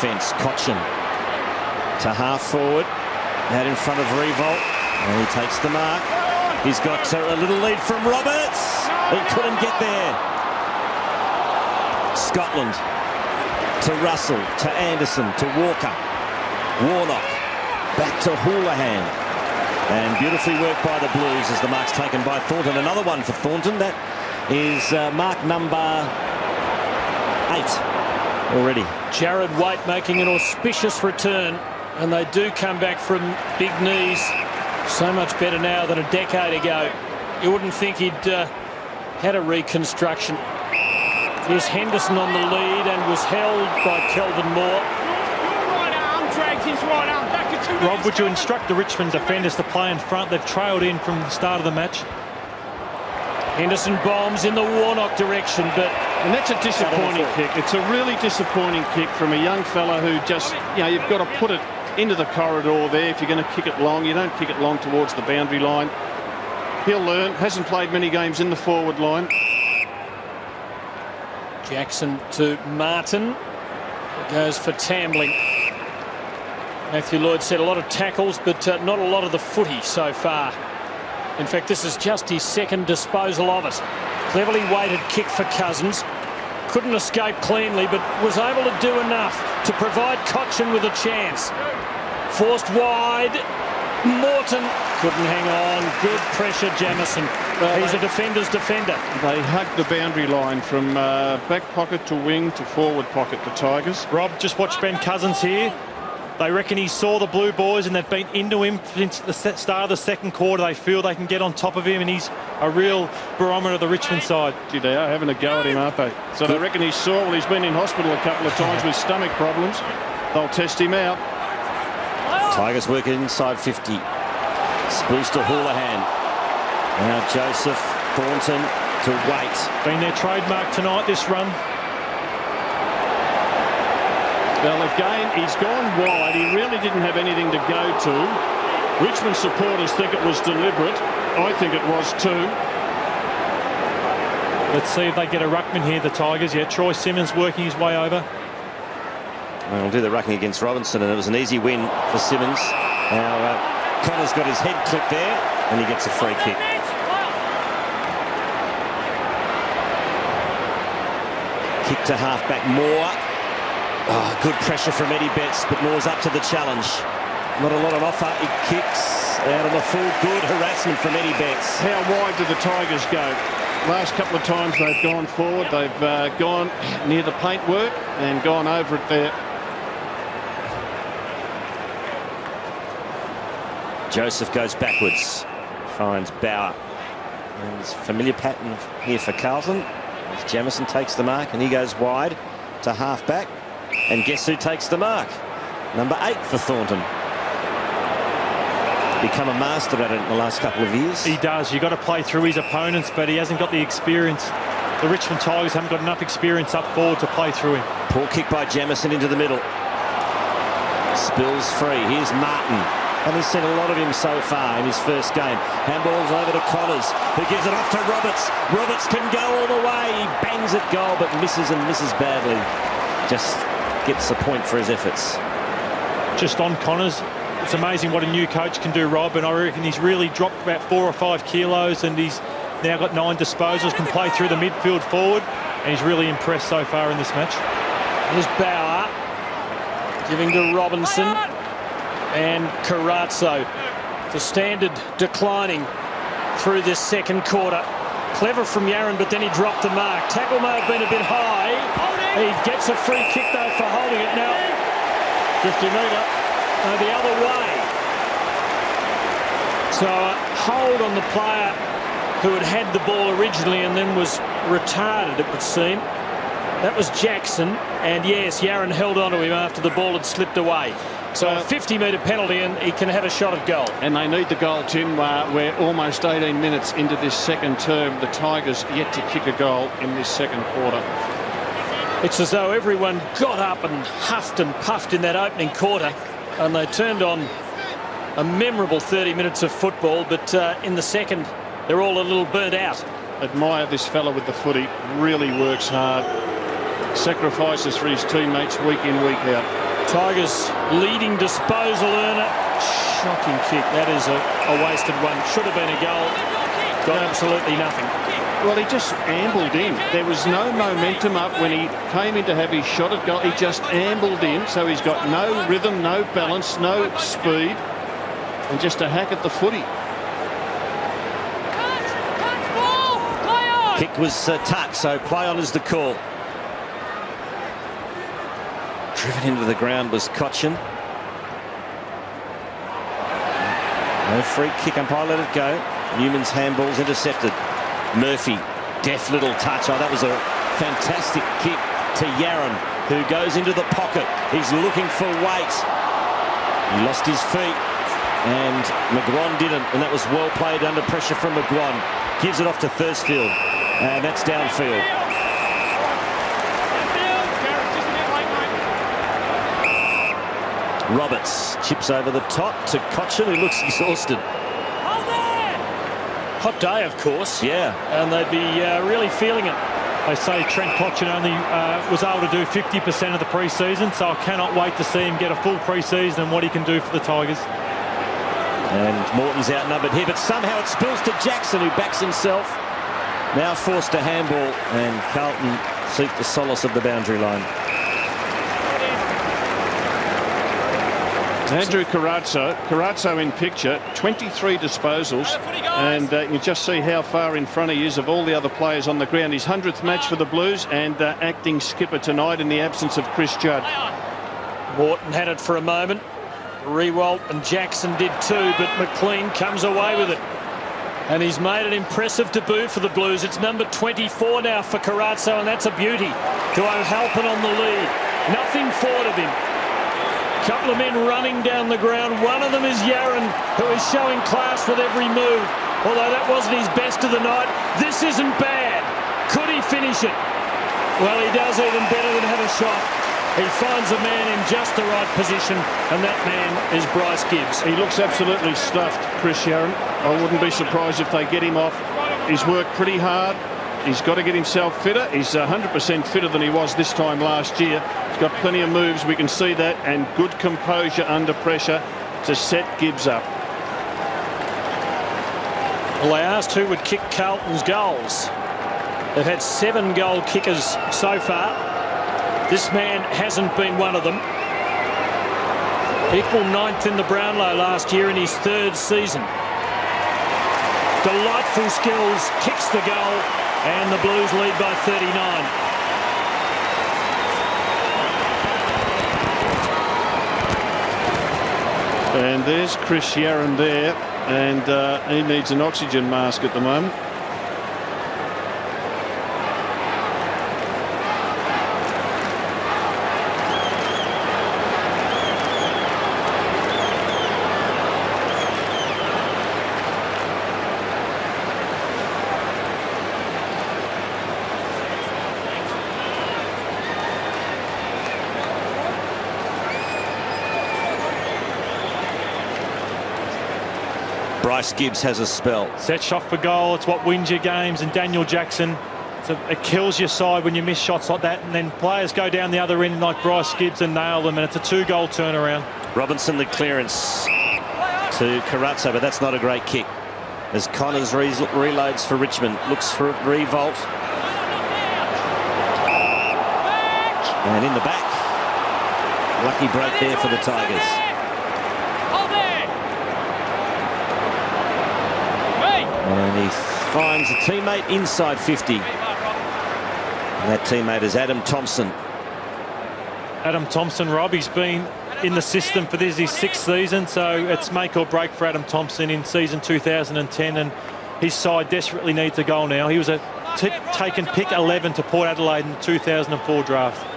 defence. Cochin to half forward, out in front of Revolt, and he takes the mark. He's got a little lead from Roberts. He couldn't get there. Scotland to Russell, to Anderson, to Walker, Warnock, back to Houlihan, and beautifully worked by the Blues as the mark's taken by Thornton. Another one for Thornton. That is mark number 8 already. Jared Waite making an auspicious return, and they do come back from big knees so much better now than a decade ago. You wouldn't think he'd had a reconstruction. Here's Henderson on the lead and was held by Kelvin Moore. Rob, would you instruct the Richmond defenders to play in front? They've trailed in from the start of the match. Henderson bombs in the Warnock direction, but... And that's a disappointing kick. It's a really disappointing kick from a young fella who just, you know, you've got to put it into the corridor there. If you're going to kick it long, you don't kick it long towards the boundary line. He'll learn. Hasn't played many games in the forward line. Jackson to Martin. Goes for Tambling. Matthew Lloyd said a lot of tackles, but not a lot of the footy so far. In fact, this is just his second disposal of it. Cleverly weighted kick for Cousins. Couldn't escape cleanly, but was able to do enough to provide Cochin with a chance. Forced wide. Morton couldn't hang on. Good pressure, Jamieson. He's a defender's defender. They hugged the boundary line from back pocket to wing to forward pocket, the Tigers. Rob, just watch Ben Cousins here. They reckon he saw the Blue Boys and they've been into him since the start of the second quarter. They feel they can get on top of him, and he's a real barometer of the Richmond side. Gee, they are having a go at him, aren't they? So they reckon he saw, well, he's been in hospital a couple of times with stomach problems. They'll test him out. Tigers work inside 50. Spills to Houlihan. Now Joseph, Thornton to Waite. Been their trademark tonight, this run. Well, again, he's gone wide. He really didn't have anything to go to. Richmond supporters think it was deliberate. I think it was too. Let's see if they get a ruckman here, the Tigers. Yeah, Troy Simmons working his way over. We'll do the rucking against Robinson, and it was an easy win for Simmons. Now, Connor's got his head clipped there, and he gets a free kick. Kick to half-back Moore. Oh, good pressure from Eddie Betts, but Moore's up to the challenge. Not a lot on offer. He kicks out on the full. Good harassment from Eddie Betts. How wide do the Tigers go? Last couple of times they've gone forward. They've gone near the paintwork and gone over it there. Joseph goes backwards. Finds Bauer. And there's a familiar pattern here for Carlton. As Jamieson takes the mark, and he goes wide to half-back. And guess who takes the mark? Number 8 for Thornton. Become a master at it in the last couple of years. He does. You've got to play through his opponents, but he hasn't got the experience. The Richmond Tigers haven't got enough experience up forward to play through him. Poor kick by Jamieson into the middle. Spills free. Here's Martin. And he's seen a lot of him so far in his first game. Handball's over to Connors, who gives it off to Roberts. Roberts can go all the way. He bangs it goal, but misses and misses badly. Just gets a point for his efforts. Just on Connors, it's amazing what a new coach can do, Rob, and I reckon he's really dropped about 4 or 5 kilos, and he's now got 9 disposals, can play through the midfield forward, and he's really impressed so far in this match. Here's Bauer giving to Robinson and Carazzo. The standard declining through this second quarter. Clever from Yaron, but then he dropped the mark. Tackle may have been a bit high. He gets a free kick though for holding it. Now 50 metre the other way. So a hold on the player who had the ball originally and then was retarded, it would seem. That was Jackson, and yes, Yaron held on to him after the ball had slipped away. So a 50-metre penalty, and he can have a shot at goal. And they need the goal, Tim. We're almost 18 minutes into this second term. The Tigers yet to kick a goal in this second quarter. It's as though everyone got up and huffed and puffed in that opening quarter, and they turned on a memorable 30 minutes of football, but in the second, they're all a little burnt out. Admire this fella with the footy. Really works hard. Sacrifices for his teammates week in, week out. Tigers leading disposal earner. Shocking kick. That is a wasted one. Should have been a goal. Got absolutely nothing. Well, he just ambled in. There was no momentum up when he came in to have his shot at goal. He just ambled in, so he's got no rhythm, no balance, no speed, and just a hack at the footy. Kick was tucked, so play on is the call. Driven into the ground was Cochin. No free kick, umpire let it go. Newman's handball's intercepted. Murphy, deft little touch. Oh, that was a fantastic kick to Yaron, who goes into the pocket. He's looking for weight. He lost his feet, and McGron didn't, and that was well played under pressure from McGron. Gives it off to Thursfield, and that's downfield. Roberts chips over the top to Cochin, who looks exhausted. Hot day, of course. Yeah. And they'd be really feeling it. They say Trent Cochin only was able to do 50% of the pre-season, so I cannot wait to see him get a full pre-season and what he can do for the Tigers. And Morton's outnumbered here, but somehow it spills to Jackson, who backs himself. Now forced to handball, and Carlton seek the solace of the boundary line. Andrew Carrazzo in picture, 23 disposals, and you can just see how far in front he is of all the other players on the ground. His 100th match for the Blues, and acting skipper tonight in the absence of Chris Judd. Morton had it for a moment. Rewalt and Jackson did too, but McLean comes away with it. And he's made an impressive debut for the Blues. It's number 24 now for Carrazzo, and that's a beauty. To O'Halpin on the lead. Nothing forward of him. Couple of men running down the ground. One of them is Yaron, who is showing class with every move. Although that wasn't his best of the night. This isn't bad. Could he finish it? Well, he does even better than have a shot. He finds a man in just the right position, and that man is Bryce Gibbs. He looks absolutely stuffed, Chris Yaron. I wouldn't be surprised if they get him off. He's worked pretty hard. He's got to get himself fitter. He's 100% fitter than he was this time last year. He's got plenty of moves, we can see that, and good composure under pressure to set Gibbs up. Well, they asked who would kick Carlton's goals. They've had 7 goal kickers so far. This man hasn't been one of them. Equal 9th in the Brownlow last year in his 3rd season. Delightful skills, kicks the goal, and the Blues lead by 39. And there's Chris Yaron there, and he needs an oxygen mask at the moment. Bryce Gibbs has a spell. Set shot for goal. It's what wins your games. And Daniel Jackson, it kills your side when you miss shots like that. And then players go down the other end like Bryce Gibbs and nail them. And it's a 2-goal turnaround. Robinson the clearance to Carrazzo, but that's not a great kick. As Connors reloads for Richmond. Looks for a revolt. And in the back. Lucky break there for the Tigers. And he finds a teammate inside 50. And that teammate is Adam Thompson. Adam Thompson, Rob, he's been in the system for his 6th season, so it's make or break for Adam Thompson in season 2010, and his side desperately needs a goal now. He was taken pick 11 to Port Adelaide in the 2004 draft.